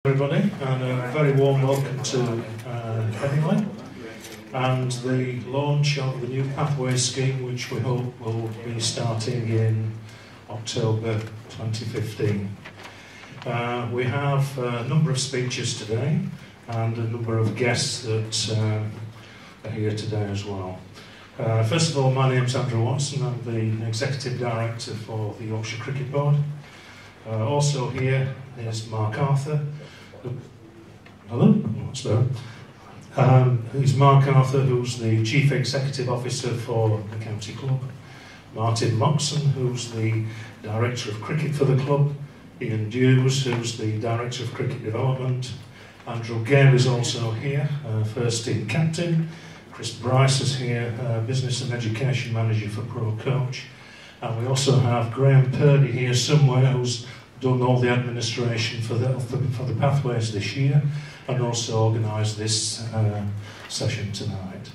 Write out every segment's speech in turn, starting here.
Everybody, and a very warm welcome to Headingley and the launch of the new Pathways scheme, which we hope will be starting in October 2015. We have a number of speeches today and a number of guests that are here today as well. First of all, my name's Andrew Watson. I'm the Executive Director for the Yorkshire Cricket Board. Also here is Mark Arthur. Hello, what's that? Who's Mark Arthur, who's the Chief Executive Officer for the County Club. Martin Moxon, who's the Director of Cricket for the club. Ian Dews, who's the Director of Cricket Development. Andrew Gale is also here, first team captain. Chris Bryce is here, Business and Education Manager for Pro Coach. And we also have Graham Purdy here somewhere, who's done all the administration for the Pathways this year and also organised this session tonight.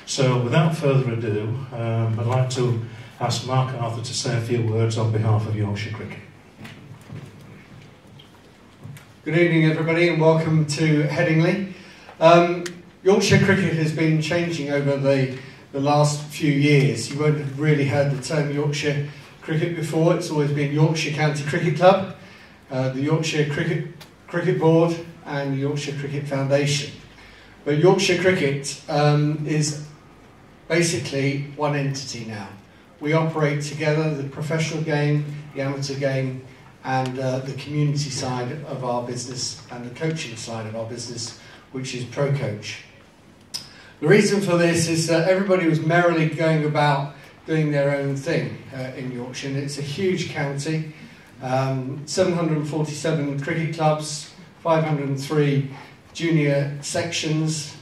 So without further ado, I'd like to ask Mark Arthur to say a few words on behalf of Yorkshire Cricket. Good evening everybody and welcome to Headingley. Yorkshire Cricket has been changing over the last few years. You won't have really heard the term Yorkshire Cricket before. It's always been Yorkshire County Cricket Club, the Yorkshire Cricket Board and the Yorkshire Cricket Foundation. But Yorkshire Cricket is basically one entity now. We operate together, the professional game, the amateur game and the community side of our business and the coaching side of our business, which is Pro Coach. The reason for this is that everybody was merrily going about doing their own thing in Yorkshire, and it's a huge county, 747 cricket clubs, 503 junior sections,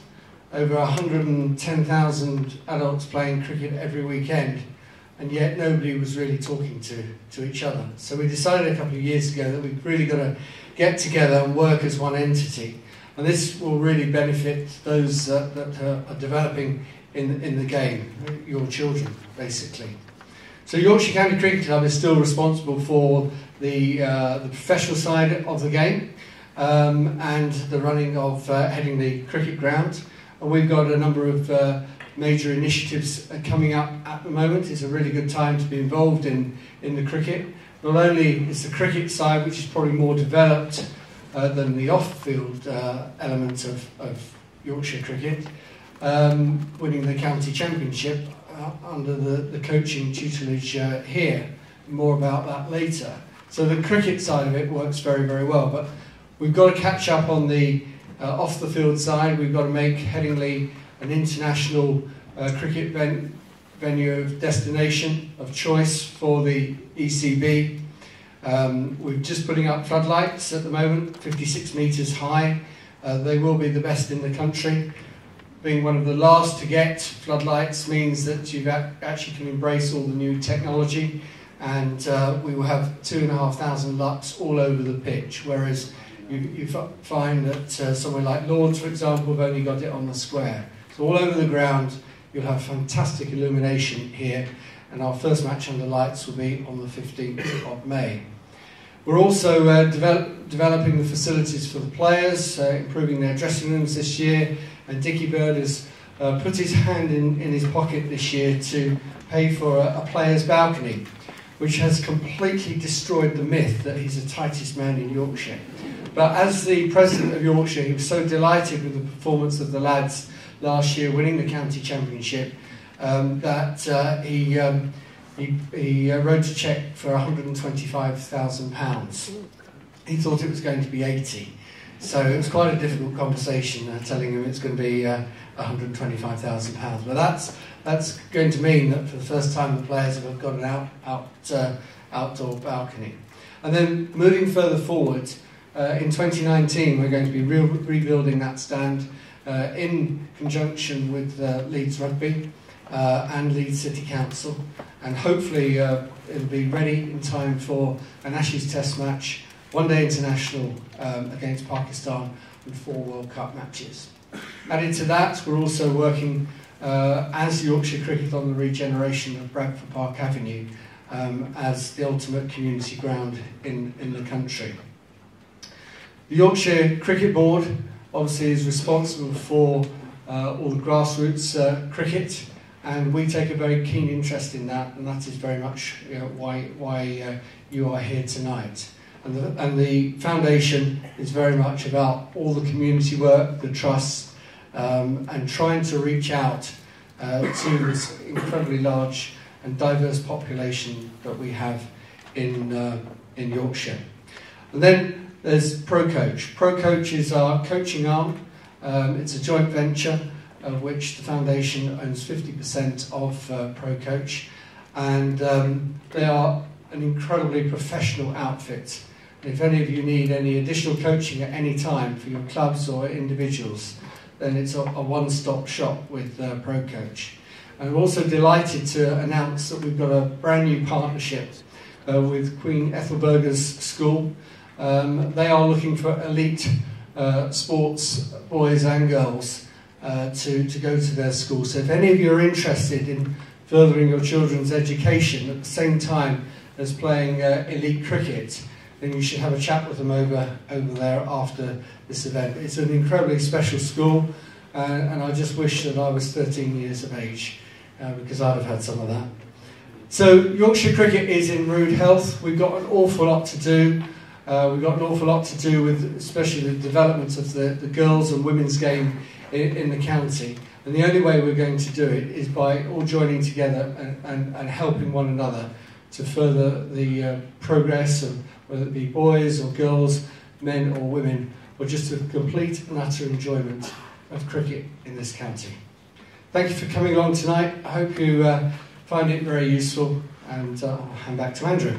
over 110,000 adults playing cricket every weekend, and yet nobody was really talking to each other. So we decided a couple of years ago that we've really got to get together and work as one entity, and this will really benefit those that are developing in the game, your children, basically. So Yorkshire County Cricket Club is still responsible for the professional side of the game and the running of Headingley Cricket Ground. And we've got a number of major initiatives coming up at the moment. It's a really good time to be involved in the cricket. Not only is the cricket side, which is probably more developed than the off-field element of Yorkshire Cricket, winning the county championship under the coaching tutelage here. More about that later. So the cricket side of it works very, very well, but we've got to catch up on the off the field side. We've got to make Headingley an international cricket venue of destination of choice for the ECB. We're just putting up floodlights at the moment, 56 metres high. They will be the best in the country. Being one of the last to get floodlights means that you actually can embrace all the new technology, and we will have 2,500 lux all over the pitch, whereas you find that somewhere like Lords, for example, have only got it on the square. So all over the ground you'll have fantastic illumination here, and our first match under lights will be on the 15th of May. We're also developing the facilities for the players, improving their dressing rooms this year, and Dickie Bird has put his hand in his pocket this year to pay for a player's balcony, which has completely destroyed the myth that he's the tightest man in Yorkshire. But as the president of Yorkshire, he was so delighted with the performance of the lads last year, winning the county championship, that he wrote a cheque for £125,000. He thought it was going to be 80. So it was quite a difficult conversation telling him it's going to be £125,000. But that's going to mean that for the first time the players have got an outdoor balcony. And then moving further forward, in 2019 we're going to be rebuilding that stand in conjunction with Leeds Rugby and Leeds City Council, and hopefully it'll be ready in time for an Ashes Test match, one-day international against Pakistan, and 4 World Cup matches. Added to that, we're also working as Yorkshire Cricket on the regeneration of Bradford Park Avenue as the ultimate community ground in the country. The Yorkshire Cricket Board obviously is responsible for all the grassroots cricket, and we take a very keen interest in that, and that is very much why you are here tonight. And the foundation is very much about all the community work, the trusts, and trying to reach out to this incredibly large and diverse population that we have in Yorkshire. And then there's ProCoach. ProCoach is our coaching arm. It's a joint venture of which the foundation owns 50% of ProCoach, and they are an incredibly professional outfit. And if any of you need any additional coaching at any time for your clubs or individuals, then it's a one-stop shop with ProCoach. And we're also delighted to announce that we've got a brand new partnership with Queen Ethelburga's School. They are looking for elite sports boys and girls to go to their school. So if any of you are interested in furthering your children's education at the same time as playing elite cricket, then you should have a chat with them over there after this event. It's an incredibly special school, and I just wish that I was 13 years of age, because I'd have had some of that. So Yorkshire Cricket is in rude health. We've got an awful lot to do. We've got an awful lot to do with especially the development of the girls' and women's game in the county. And the only way we're going to do it is by all joining together and helping one another to further the progress of whether it be boys or girls, men or women, or just a complete and utter enjoyment of cricket in this county. Thank you for coming along tonight. I hope you find it very useful, and I'll hand back to Andrew.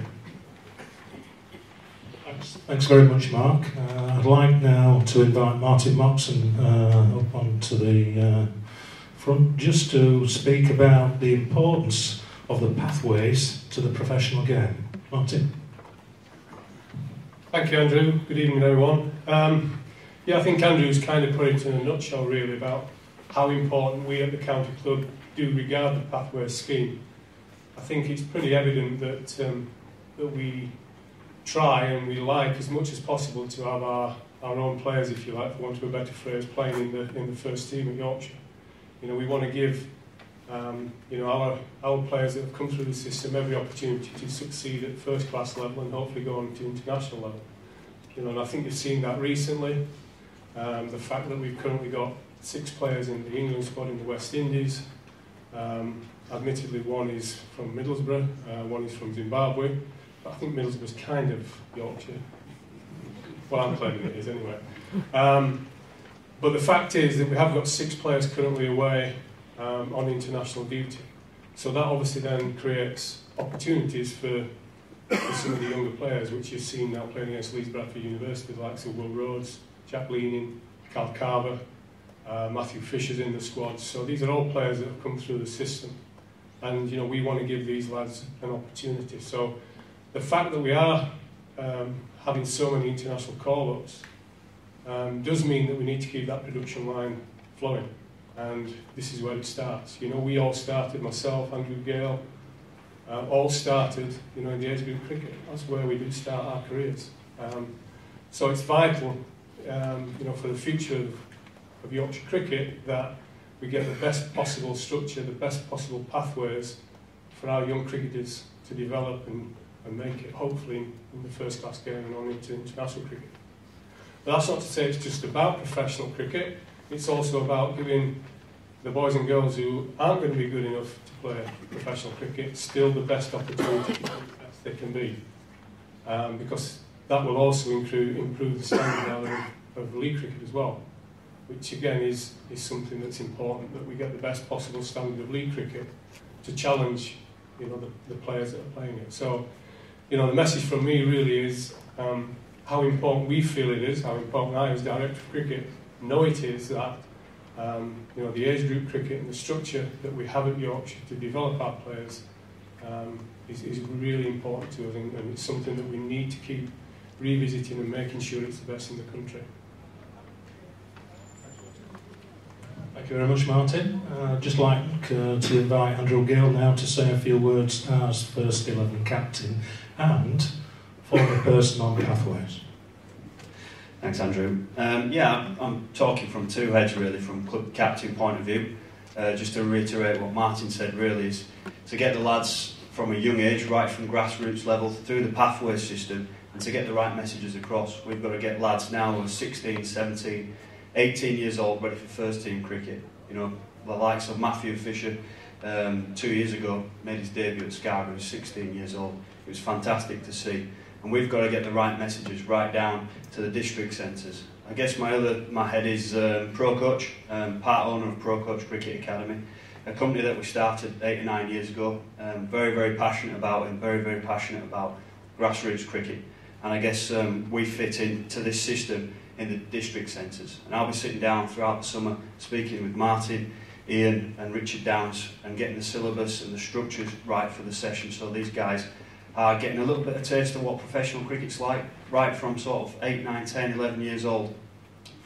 Thanks very much, Mark. I'd like now to invite Martin Moxon up onto the front just to speak about the importance of the pathways to the professional game. Martin. Thank you, Andrew. Good evening, everyone. I think Andrew's kind of put it in a nutshell, really, about how important we at the county club do regard the pathways scheme. I think it's pretty evident that we try and we like as much as possible to have our own players, if you like, for want of a better phrase, playing in the first team at Yorkshire. We want to give our players that have come through the system every opportunity to succeed at first class level and hopefully go on to international level. And I think you've seen that recently. The fact that we've currently got 6 players in the England squad in the West Indies. Admittedly, one is from Middlesbrough, one is from Zimbabwe. I think Middlesbrough's kind of Yorkshire. Well, I'm claiming it is anyway. But the fact is that we have got 6 players currently away on international duty. So that obviously then creates opportunities for some of the younger players, which you've seen now playing against Leeds Bradford University, the likes of Will Rhodes, Jack Leaning, Carl Carver, Matthew Fisher's in the squad. So these are all players that have come through the system. And we want to give these lads an opportunity. So the fact that we are having so many international call-ups does mean that we need to keep that production line flowing, and this is where it starts. We all started, myself, Andrew Gale, all started in the age group cricket. That's where we do start our careers. So it's vital for the future of Yorkshire cricket that we get the best possible structure, the best possible pathways for our young cricketers to develop and make it, hopefully, in the first class game and on into international cricket. But that's not to say it's just about professional cricket. It's also about giving the boys and girls who aren't going to be good enough to play professional cricket still the best opportunity as they can be. Because that will also improve the standard of league cricket as well, which again is something that's important, that we get the best possible standard of league cricket to challenge the players that are playing it. So the message from me really is how important we feel it is, how important I as Director of Cricket know it is that the age group cricket and the structure that we have at Yorkshire to develop our players is really important to us, and it's something that we need to keep revisiting and making sure it's the best in the country. Thank you very much, Martin. I'd just like to invite Andrew Gale now to say a few words as first 11 captain and former person on pathways. Thanks, Andrew. Yeah, I'm talking from two heads, really, from club captain point of view. Just to reiterate what Martin said, really, is to get the lads from a young age, right from grassroots level, through the pathway system, and to get the right messages across. We've got to get lads now who are 16, 17, 18 years old, ready for first team cricket. You know, the likes of Matthew Fisher, 2 years ago, made his debut at Scarborough. He was 16 years old. It was fantastic to see. And we've got to get the right messages right down to the district centres. I guess my head is Pro Coach, part owner of Pro Coach Cricket Academy, a company that we started 8 or 9 years ago. Very, very passionate about it, and very, very passionate about grassroots cricket. And I guess we fit into this system in the district centres. And I'll be sitting down throughout the summer speaking with Martin, Ian and Richard Downs and getting the syllabus and the structures right for the session, so these guys are getting a little bit of taste of what professional cricket's like, right from sort of 8, 9, 10, 11 years old,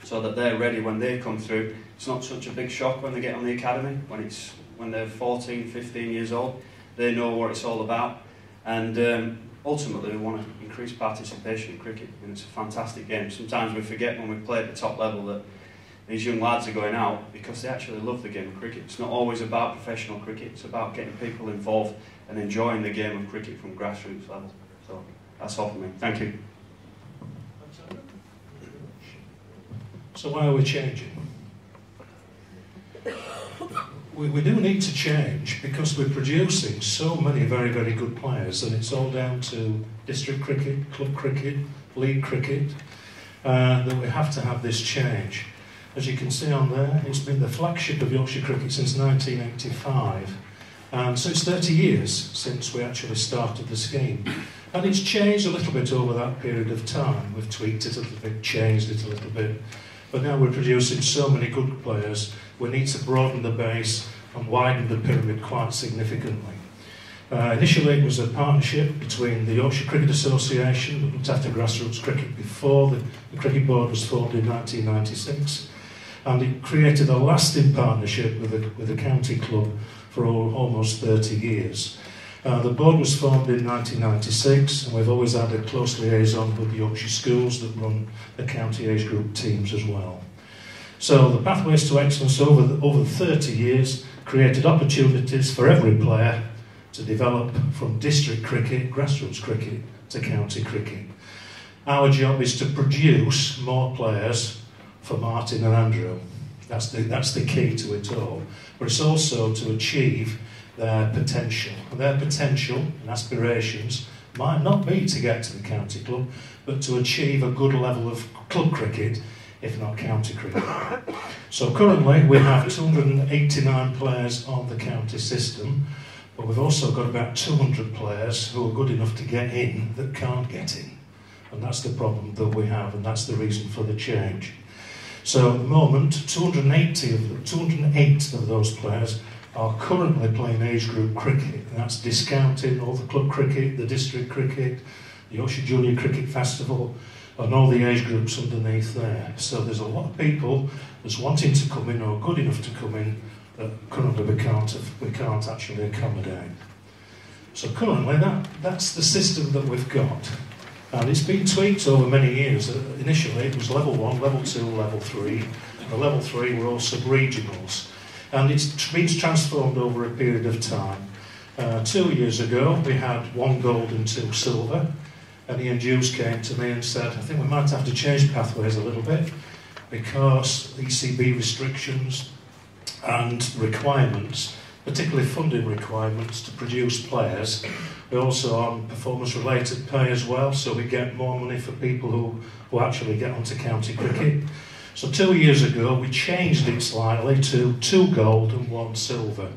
so that they're ready when they come through. It's not such a big shock when they get on the academy, when they're 14, 15 years old. They know what it's all about, and ultimately we want to increase participation in cricket, and it's a fantastic game. Sometimes we forget when we play at the top level that these young lads are going out because they actually love the game of cricket. It's not always about professional cricket, it's about getting people involved and enjoying the game of cricket from grassroots level. So that's all for me. Thank you. So why are we changing? We do need to change because we're producing so many very, very good players, and it's all down to district cricket, club cricket, league cricket, that we have to have this change. As you can see on there, it's been the flagship of Yorkshire cricket since 1985. So it's 30 years since we actually started the scheme. And it's changed a little bit over that period of time. We've tweaked it a little bit, changed it a little bit. But now we're producing so many good players, we need to broaden the base and widen the pyramid quite significantly. Initially it was a partnership between the Yorkshire Cricket Association that looked after grassroots cricket before the Cricket Board was formed in 1996, and it created a lasting partnership with the county club for almost 30 years. The board was formed in 1996, and we've always had a close liaison with the Yorkshire schools that run the county age group teams as well. So the Pathways to Excellence over the 30 years created opportunities for every player to develop from district cricket, grassroots cricket, to county cricket. Our job is to produce more players for Martin and Andrew. That's the key to it all. But it's also to achieve their potential. And their potential and aspirations might not be to get to the county club, but to achieve a good level of club cricket, if not county cricket. So currently we have 289 players on the county system, but we've also got about 200 players who are good enough to get in that can't get in. And that's the problem that we have, and that's the reason for the change. So at the moment, 208 of those players are currently playing age group cricket, and that's discounting all the club cricket, the district cricket, the Yorkshire Junior Cricket Festival, and all the age groups underneath there. So there's a lot of people that's wanting to come in or good enough to come in that currently we can't actually accommodate. So currently that's the system that we've got. And it's been tweaked over many years. Initially it was level 1, level 2, level 3. The level 3 were all sub-regionals. And it's been transformed over a period of time. 2 years ago we had 1 gold and 2 silver. And Ian Hughes came to me and said, I think we might have to change Pathways a little bit because ECB restrictions and requirements, particularly funding requirements to produce players. We're also on performance-related pay as well, so we get more money for people who actually get onto county cricket. So 2 years ago, we changed it slightly to 2 gold and 1 silver.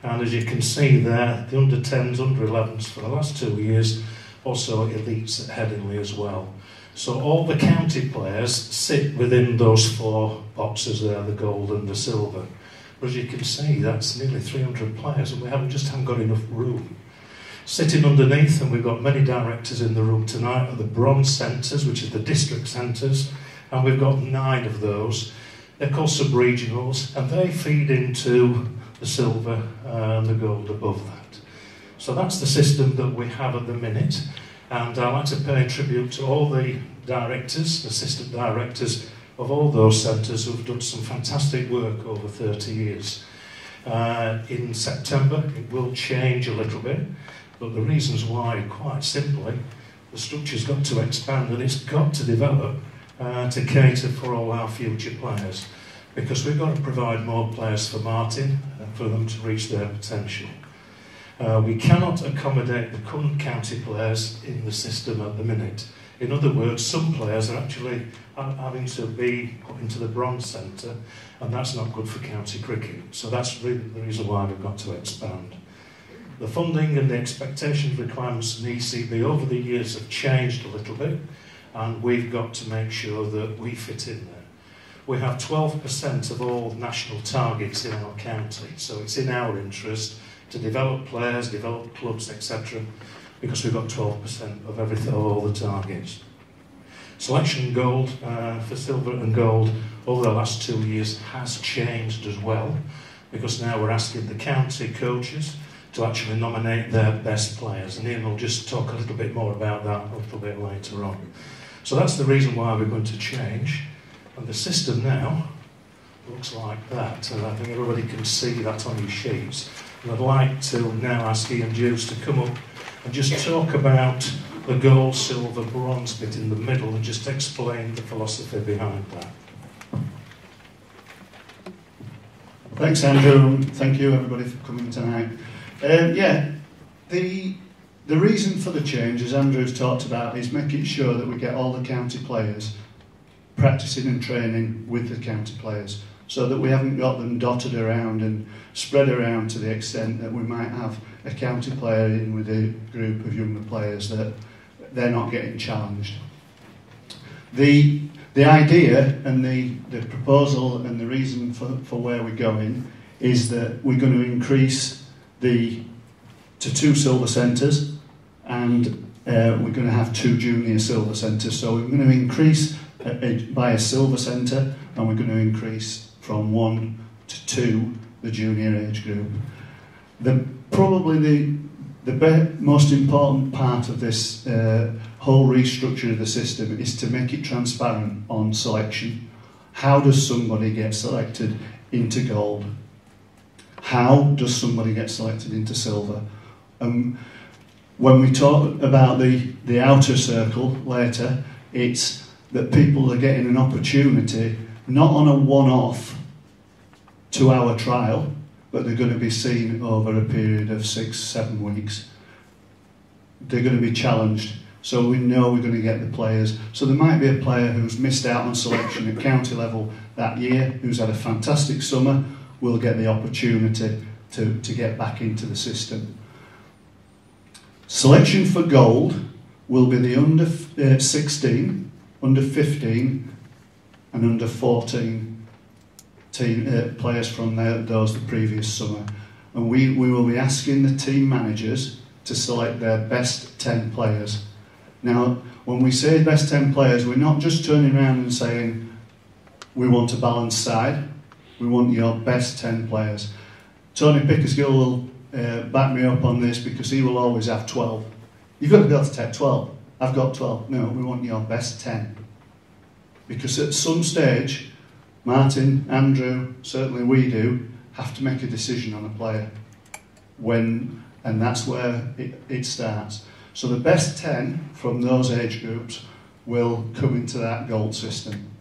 And as you can see there, the under-10s, under-11s for the last 2 years, also elites at Headingley as well. So all the county players sit within those 4 boxes there, the gold and the silver. But as you can see, that's nearly 300 players, and we haven't got enough room. Sitting underneath, and we've got many directors in the room tonight, are the bronze centres, which is the district centres, and we've got 9 of those. They're called sub-regionals, and they feed into the silver and the gold above that. So that's the system that we have at the minute, and I'd like to pay tribute to all the directors, assistant directors of all those centres who've done some fantastic work over 30 years. In September it will change a little bit, but the reasons why, quite simply, the structure's got to expand and it's got to develop to cater for all our future players, because we've got to provide more players for Martin for them to reach their potential. We cannot accommodate the current county players in the system at the minute. In other words, some players are actually having to be put into the bronze centre, and that's not good for county cricket. So that's really the reason why we've got to expand. The funding and the expectations requirements in the ECB over the years have changed a little bit, and we've got to make sure that we fit in there. We have 12% of all national targets in our county, so it's in our interest to develop players, develop clubs, etc., because we've got 12% of everything, of all the targets. Selection gold for silver and gold over the last 2 years has changed as well, because now we're asking the county coaches to actually nominate their best players, and Ian will just talk a little bit more about that a little bit later on. So that's the reason why we're going to change, and the system now looks like that, and I think everybody can see that on your sheets. And I'd like to now ask Ian Hughes to come up and just talk about the gold, silver, bronze bit in the middle and just explain the philosophy behind that. Thanks, Andrew. Thank you, everybody, for coming tonight. The reason for the change, as Andrew's talked about, is making sure that we get all the county players practicing and training with the county players, so that we haven't got them dotted around and spread around to the extent that we might have a county player in with a group of younger players that they're not getting challenged. The idea and the proposal and the reason for where we're going is that we're going to increase to 2 silver centres, and we're going to have 2 junior silver centres. So we're going to increase by a silver centre, and we're going to increase from 1 to 2 the junior age group. Probably the most important part of this whole restructure of the system is to make it transparent on selection. How does somebody get selected into gold? How does somebody get selected into silver? When we talk about the outer circle later, it's that people are getting an opportunity, not on a one-off 2-hour trial, but they're going to be seen over a period of 6-7 weeks. They're going to be challenged, so we know we're going to get the players. So there might be a player who's missed out on selection at county level that year, who's had a fantastic summer, will get the opportunity to get back into the system. Selection for gold will be the under 16, under 15 and under 14 players from those the previous summer, and we will be asking the team managers to select their best 10 players. Now, when we say best 10 players, we're not just turning around and saying we want a balanced side, we want your best 10 players. Tony Pickersgill will back me up on this, because he will always have 12. You've got to be able to take 12. I've got 12. No, we want your best 10. Because at some stage, Martin, Andrew, certainly we do, have to make a decision on a player. And that's where it starts. So the best 10 from those age groups will come into that gold system.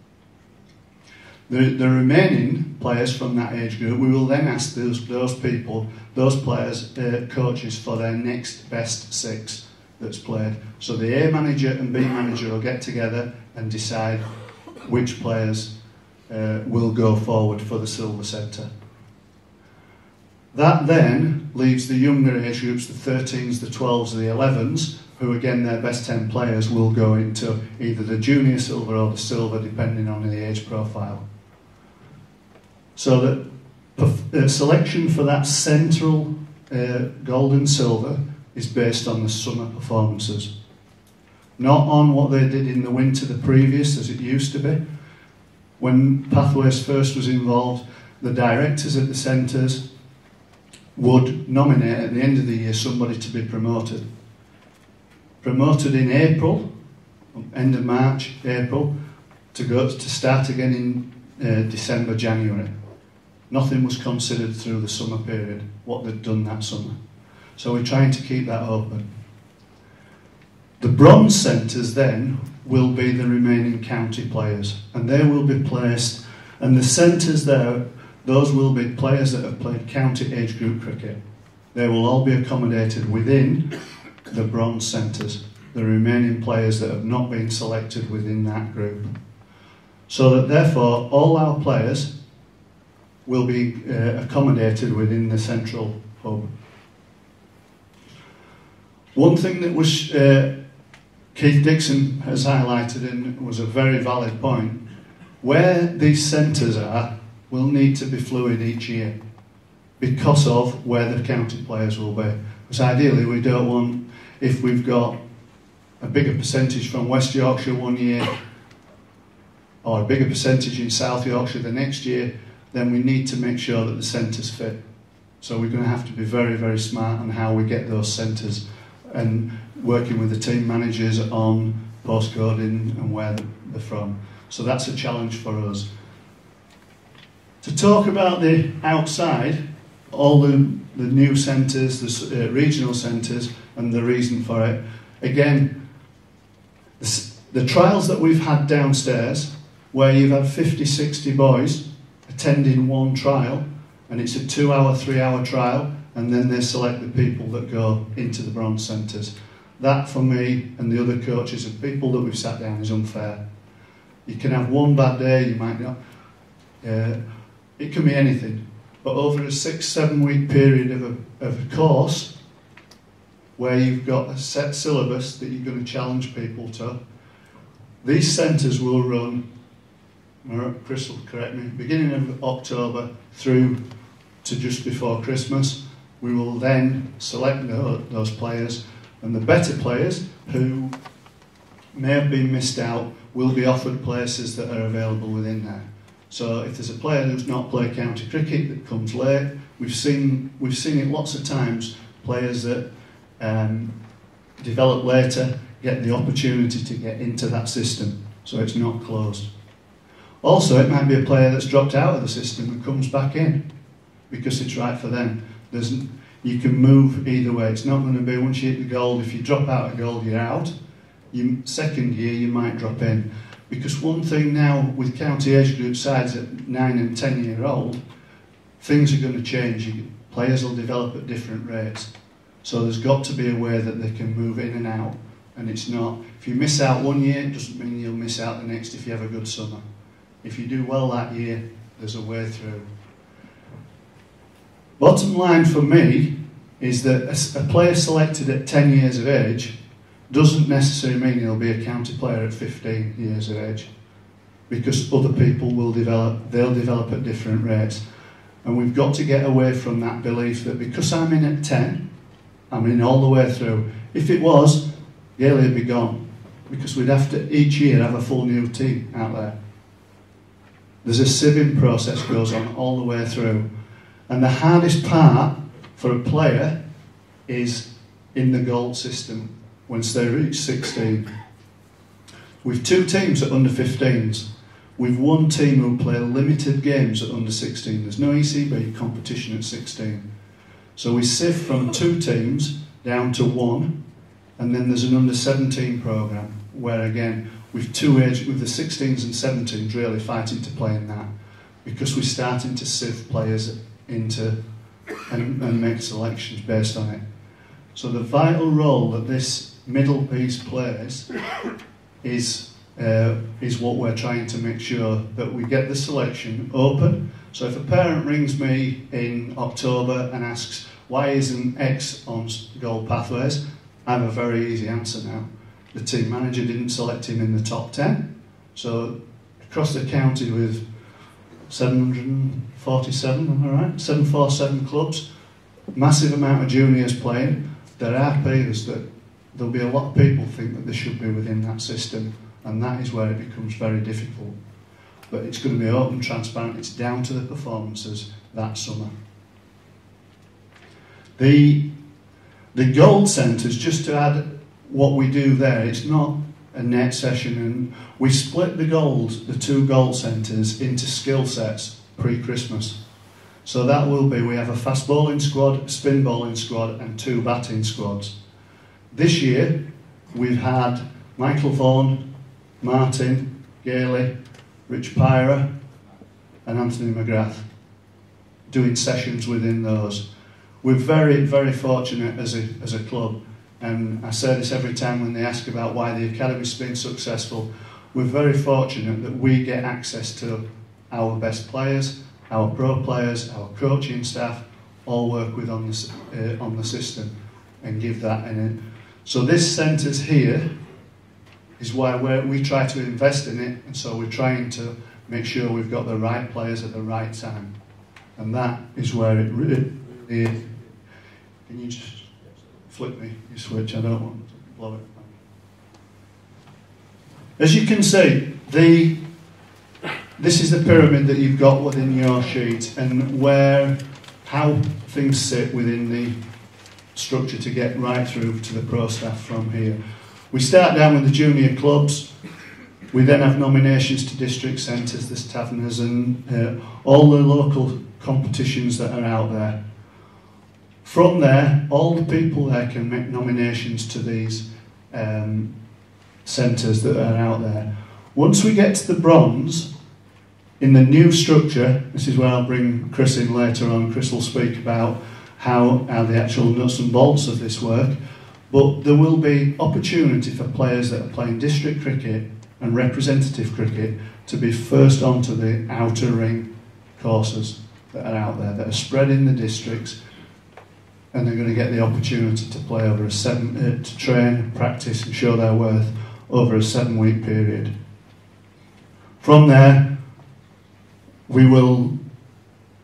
The remaining players from that age group, we will then ask those players, coaches, for their next best 6 that's played. So the A manager and B manager will get together and decide which players will go forward for the silver centre. That then leaves the younger age groups, the 13s, the 12s, the 11s, who again, their best 10 players will go into either the junior silver or the silver, depending on the age profile. So that selection for that central gold and silver is based on the summer performances, not on what they did in the winter the previous, as it used to be. When Pathways first was involved, the directors at the centres would nominate at the end of the year somebody to be promoted. Promoted in April end of March, April, to start again in December, January. Nothing was considered through the summer period, what they'd done that summer. So we're trying to keep that open. The bronze centres then will be the remaining county players, and they will be placed, and the centres there, those will be players that have played county age group cricket. They will all be accommodated within the bronze centres, the remaining players that have not been selected within that group. So that therefore all our players will be accommodated within the central hub. One thing that was Keith Dixon has highlighted and was a very valid point, where these centres are will need to be fluid each year because of where the county players will be. Because ideally we don't want, if we've got a bigger percentage from West Yorkshire one year or a bigger percentage in South Yorkshire the next year, then we need to make sure that the centres fit. So we're going to have to be very, very smart on how we get those centres and working with the team managers on postcoding and where they're from. So that's a challenge for us. To talk about the outside, all the new centres, the regional centres, and the reason for it. Again, the trials that we've had downstairs, where you've had 50, 60 boys attending one trial, and it's a 2-hour, 3-hour trial, and then they select the people that go into the bronze centres. That, for me and the other coaches and people that we've sat down, is unfair. You can have one bad day, you might not. It can be anything. But over a 6-7 week period of a course, where you've got a set syllabus that you're going to challenge people to, these centres will run, Chris will correct me, beginning of October through to just before Christmas. We will then select those players, and the better players who may have been missed out will be offered places that are available within there. So if there's a player who's not played county cricket that comes late, we've seen it lots of times, players that develop later get the opportunity to get into that system, so it's not closed. Also, it might be a player that's dropped out of the system and comes back in because it's right for them. You can move either way. It's not going to be once you hit the gold, if you drop out of gold, you're out. Second year, you might drop in. Because one thing now with county age group sides at 9 and 10 year old, things are going to change. Players will develop at different rates. So there's got to be a way that they can move in and out. And it's not, if you miss out one year, it doesn't mean you'll miss out the next if you have a good summer. If you do well that year, there's a way through. Bottom line for me is that a player selected at 10 years of age doesn't necessarily mean he'll be a county player at 15 years of age, because other people will they'll develop at different rates. And we've got to get away from that belief that because I'm in at 10, I'm in all the way through. If it was, Gailey would be gone, because we'd have to each year have a full new team out there. There's a sieving process goes on all the way through. And the hardest part for a player is in the gold system once they reach 16. We've 2 teams at under 15s. We've 1 team who play limited games at under 16. There's no ECB competition at 16. So we sift from 2 teams down to 1, and then there's an under 17 programme where again with the 16s and 17s really fighting to play in that, because we're starting to sift players into and make selections based on it. So the vital role that this middle piece plays is what we're trying to make sure that we get the selection open. So if a parent rings me in October and asks, why isn't X on Gold Pathways? I have a very easy answer now. The team manager didn't select him in the top 10. So across the county with 747, am I right? 747 clubs, massive amount of juniors playing. There are players that there'll be a lot of people think that they should be within that system, and that is where it becomes very difficult. But it's going to be open, transparent. It's down to the performances that summer. The gold centres, just to add what we do there, it's not a net session, and we split the 2 goal centres into skill sets pre-Christmas. So that will be, we have a fast bowling squad, a spin bowling squad and 2 batting squads. This year we've had Michael Vaughan, Martin, Gailey, Rich Pyra and Anthony McGrath doing sessions within those. We're very, very fortunate as a club, and I say this every time when they ask about why the academy's been successful. We're very fortunate that we get access to our best players, our pro players, our coaching staff, all work with on the system and give that in it. So this centres here is why we try to invest in it, and so we're trying to make sure we've got the right players at the right time. And that is where it really is. Can you just flip me your switch? I don't want to blow it. As you can see, this is the pyramid that you've got within your sheet, and how things sit within the structure to get right through to the pro staff from here. We start down with the junior clubs. We then have nominations to district centres, the taverns, and all the local competitions that are out there. From there, all the people there can make nominations to these centres that are out there. Once we get to the bronze, in the new structure, this is where I'll bring Chris in later on. Chris will speak about how the actual nuts and bolts of this work. But there will be opportunity for players that are playing district cricket and representative cricket to be first onto the outer ring courses that are out there, that are spread in the districts, and they're going to get the opportunity to play over to train, practice and show their worth over a 7-week period. From there, we will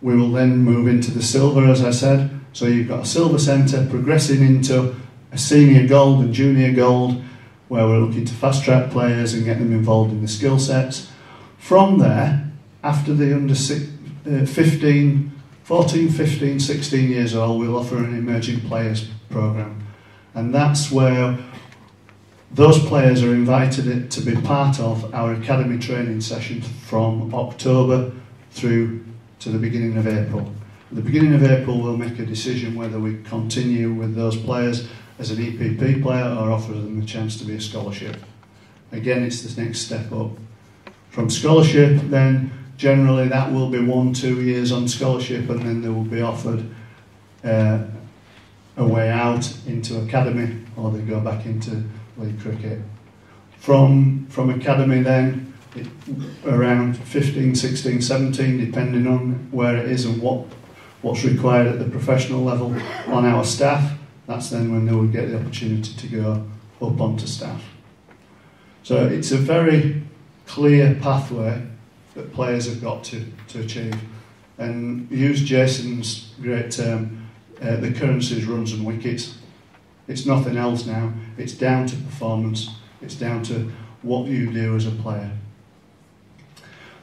then move into the silver, as I said. So you've got a silver centre progressing into a senior gold and junior gold, where we're looking to fast track players and get them involved in the skill sets. From there, after the under 14, 15, 16 years old, we'll offer an emerging players programme. And that's where those players are invited to be part of our academy training sessions from October through to the beginning of April. At the beginning of April, we'll make a decision whether we continue with those players as an EPP player or offer them a chance to be a scholarship. Again, it's the next step up. From scholarship, then, generally that will be 1-2 years on scholarship, and then they will be offered a way out into academy, or they go back into league cricket. From academy then, around 15, 16, 17, depending on where it is and what's required at the professional level on our staff, that's then when they will get the opportunity to go up onto staff. So it's a very clear pathway that players have got to achieve. And use Jason's great term, the currency is runs and wickets. It's nothing else now. It's down to performance. It's down to what you do as a player.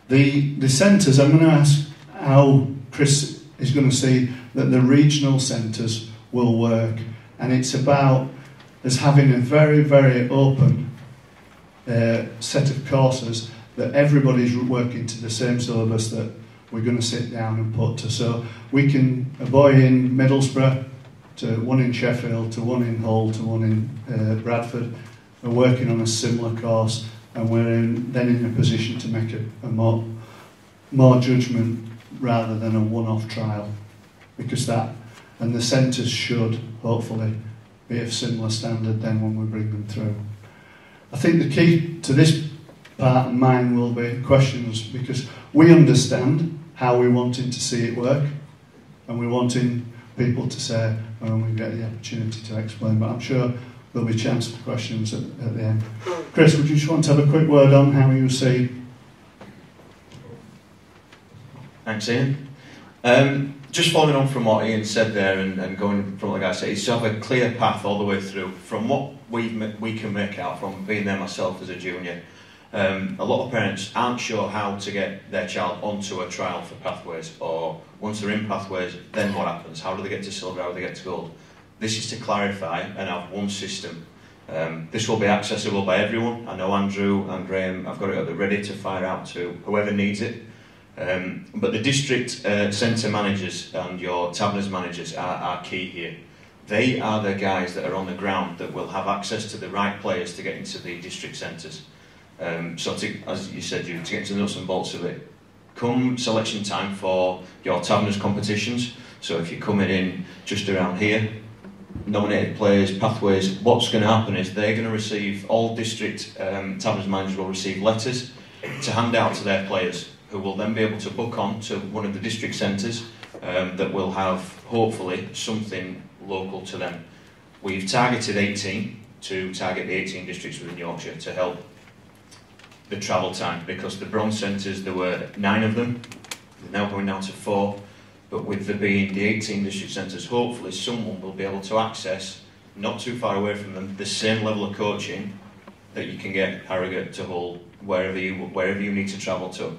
The centres, I'm going to ask how Chris is going to see that the regional centres will work. And it's about us having a very, very open set of courses that everybody's working to the same syllabus that we're going to sit down and put to. So we can, a boy in Middlesbrough, to one in Sheffield, to one in Hull, to one in Bradford, are working on a similar course, and we're then in a position to make a more judgment rather than a one-off trial, because that, and the centres should hopefully be of similar standard then when we bring them through. I think the key to this part of mine will be questions, because we understand how we're wanting to see it work, and we're wanting people to say when we get the opportunity to explain, but I'm sure there'll be a chance for questions at the end. Chris, would you just want to have a quick word on how you see? Thanks, Ian. Just following on from what Ian said there, and going from what the guy said, is to have a clear path all the way through. From what we can make out from being there myself as a junior, a lot of parents aren't sure how to get their child onto a trial for Pathways, or once they're in Pathways, then what happens? How do they get to silver? How do they get to gold? This is to clarify and have one system This will be accessible by everyone. I know Andrew and Graham have got it at the ready to fire out to whoever needs it. But the district centre managers and your Taverners managers are key here. They are the guys that are on the ground that will have access to the right players to get into the district centres. So as you said, to get to the nuts and bolts of it, come selection time for your Taverners competitions, so if you're coming in just around here, nominated players, pathways, what's going to happen is they're going to receive, all district Taverners managers will receive letters to hand out to their players, who will then be able to book on to one of the district centres that will have, hopefully, something local to them. We've targeted 18 to target the 18 districts within Yorkshire to help the travel time, because the bronze centres, there were 9 of them, they're now going down to 4, but with there being the 18 district centres, hopefully someone will be able to access, not too far away from them, the same level of coaching that you can get Harrogate to Hull, wherever you need to travel to.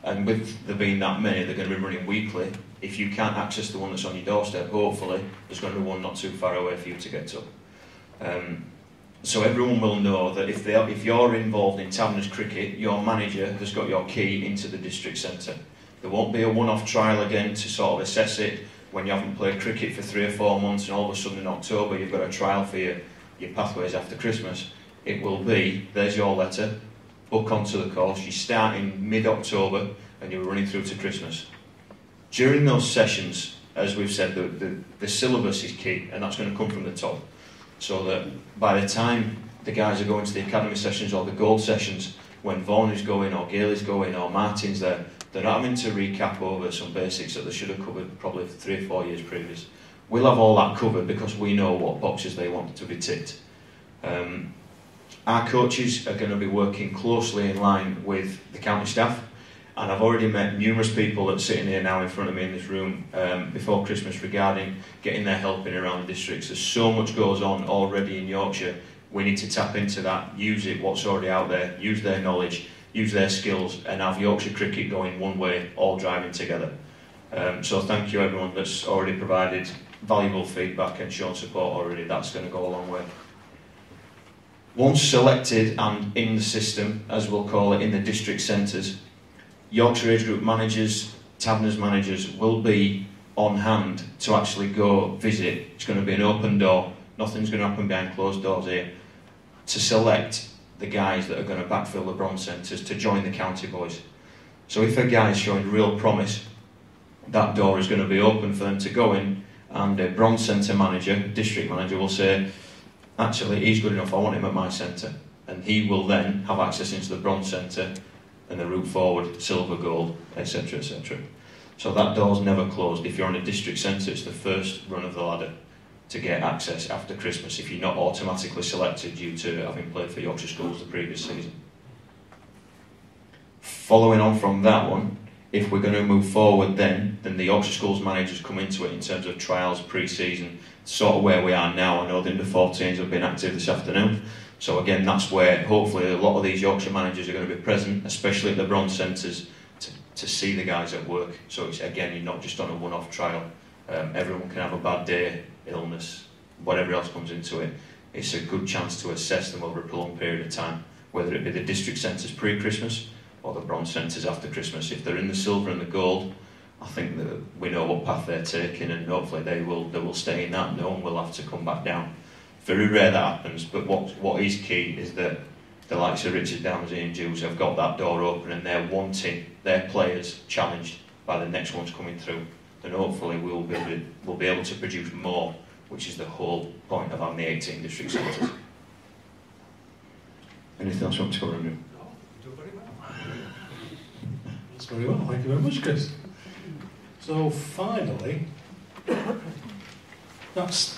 And with there being that many, they're going to be running weekly. If you can't access the one that's on your doorstep, hopefully there's going to be one not too far away for you to get to. So everyone will know that if you're involved in Taverners cricket, your manager has got your key into the district centre. There won't be a one-off trial again to sort of assess it when you haven't played cricket for 3 or 4 months and all of a sudden in October you've got a trial for your pathways after Christmas. It will be, there's your letter, book onto the course, you start in mid-October and you're running through to Christmas. During those sessions, as we've said, the syllabus is key, and that's going to come from the top. So that by the time the guys are going to the academy sessions or the gold sessions, when Vaughan is going or Gail is going or Martin's there, they're not having to recap over some basics that they should have covered probably 3 or 4 years previous. We'll have all that covered because we know what boxes they want to be ticked. Our coaches are going to be working closely in line with the county staff, and I've already met numerous people that are sitting here now in front of me in this room before Christmas regarding getting their help in around the districts. There's so much goes on already in Yorkshire. We need to tap into that, use it, what's already out there, use their knowledge, use their skills, and have Yorkshire cricket going one way, all driving together. So thank you everyone that's already provided valuable feedback and shown support already. That's going to go a long way. Once selected and in the system, as we'll call it, in the district centres, Yorkshire age group managers, Taverners managers will be on hand to actually go visit. It's going to be an open door, nothing's going to happen behind closed doors here, to select the guys that are going to backfill the bronze centres to join the county boys. So if a guy is showing real promise, that door is going to be open for them to go in, and a bronze centre manager, district manager, will say, actually he's good enough, I want him at my centre, and he will then have access into the bronze centre and the route forward, silver, gold, etc, etc. So that door's never closed. If you're on a district centre, it's the first run of the ladder to get access after Christmas if you're not automatically selected due to having played for Yorkshire Schools the previous season. Following on from that one, if we're going to move forward then the Yorkshire Schools managers come into it in terms of trials, pre-season, sort of where we are now. I know the under-14s have been active this afternoon, so again that's where hopefully a lot of these Yorkshire managers are going to be present, especially at the bronze centres, to see the guys at work. So it's, again, you're not just on a one-off trial. Everyone can have a bad day, illness, whatever else comes into it. It's a good chance to assess them over a prolonged period of time, whether it be the district centres pre-Christmas or the bronze centres after Christmas. If they're in the silver and the gold, I think that we know what path they're taking, and hopefully they will stay in that. No one will have to come back down. Very rare that happens, but what is key is that the likes of Richard Downsy and Jews have got that door open and they're wanting their players challenged by the next ones coming through. Then hopefully we'll be able to produce more, which is the whole point of having the 18 district centres. Anything else you want to cover, Andrew? That's very well, thank you very much, Chris. So finally, that's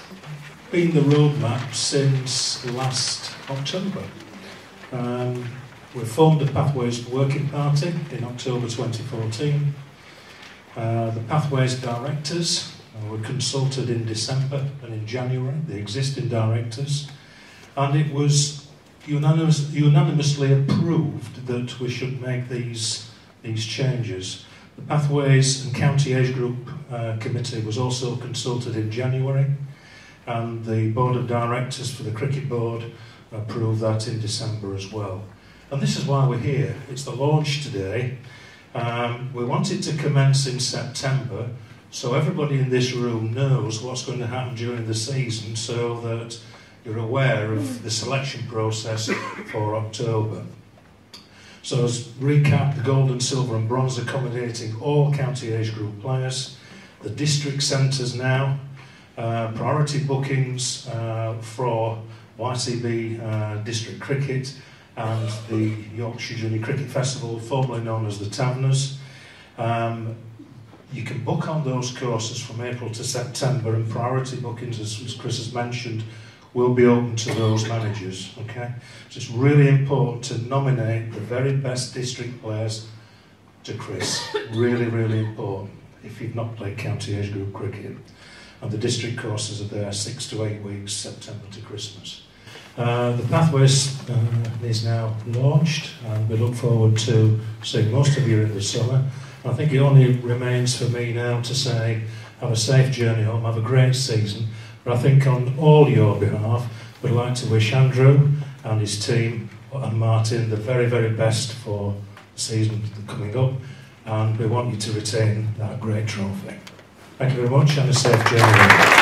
been the roadmap since last October. We formed the Pathways Working Party in October 2014. The Pathways directors were consulted in December and in January, the existing directors, and it was unanimously approved that we should make these changes. The Pathways and County Age Group Committee was also consulted in January, and the Board of Directors for the Cricket Board approved that in December as well. And this is why we're here. It's the launch today. We want it to commence in September, so everybody in this room knows what's going to happen during the season, so that you're aware of the selection process for October. So as recap, the gold and silver and bronze accommodating all county age group players, the district centres now, priority bookings for YCB district cricket and the Yorkshire Junior Cricket Festival, formerly known as the Taverners. You can book on those courses from April to September, and priority bookings, as Chris has mentioned, will be open to those managers. Okay, so it's really important to nominate the very best district players to Chris. Really, really important if you've not played county age group cricket. And the district courses are there 6 to 8 weeks, September to Christmas. The Pathways is now launched, and we look forward to seeing most of you in the summer. I think it only remains for me now to say, have a safe journey home, have a great season. But I think on all your behalf, we'd like to wish Andrew and his team and Martin the very, very best for the season coming up. And we want you to retain that great trophy. Thank you very much, and a safe journey.